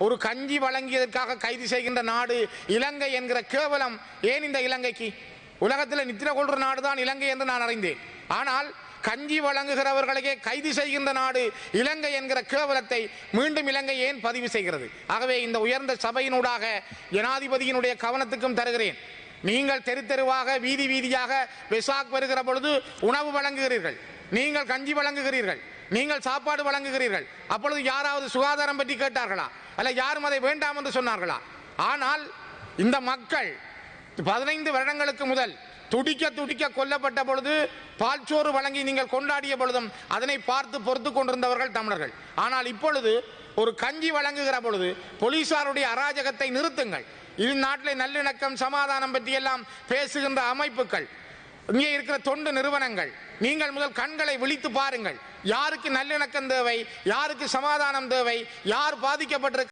ஒரு கஞ்சி வழங்கியதற்காக கைது செய்கின்ற நாடு இலங்கை என்கிற கேவலம் ஏன் இந்த இலங்கைக்கு? உலகத்தில் நித்திர கொள்ற நாடு தான் இலங்கை என்று நான் அறிந்தேன். ஆனால் கஞ்சி வழங்குகிறவர்களையே கைது செய்கின்ற நாடு இலங்கை என்கிற கேவலத்தை மீண்டும் இலங்கை ஏன் பதிவு செய்கிறது? ஆகவே இந்த உயர்ந்த சபையினூடாக ஜனாதிபதியினுடைய கவனத்துக்கும் தருகிறேன். நீங்கள் தெரு தெருவாக வீதி வீதியாக வெசாக் வருகிற பொழுது உணவு வழங்குகிறீர்கள், நீங்கள் கஞ்சி வழங்குகிறீர்கள், நீங்கள் சாப்பாடு வழங்குகிறீர்கள். அப்பொழுது யாராவது சுகாதாரம் பற்றி கேட்டார்களா? அல்ல யாரும் அதை வேண்டாம் என்று சொன்னார்களா? ஆனால் இந்த மக்கள் 15 வருடங்களுக்கு முதல் துடிக்க துடிக்க கொல்லப்பட்ட பொழுது பால்சோறு வழங்கி நீங்கள் கொண்டாடிய பொழுதும் அதனை பார்த்து பொறுத்து கொண்டிருந்தவர்கள் தமிழர்கள். ஆனால் இப்பொழுது ஒரு கஞ்சி வழங்குகிற பொழுது போலீசாருடைய அராஜகத்தை நிறுத்துங்கள். இது நாட்டில் நல்லிணக்கம் சமாதானம் பற்றியெல்லாம் பேசுகின்ற அமைப்புகள், இங்கே இருக்கிற தொண்டு நிறுவனங்கள், நீங்கள் முதல் கண்களை விழித்து பாருங்கள். யாருக்கு நல்லிணக்கம் தேவை, யாருக்கு சமாதானம் தேவை, யார் பாதிக்கப்பட்டிருக்க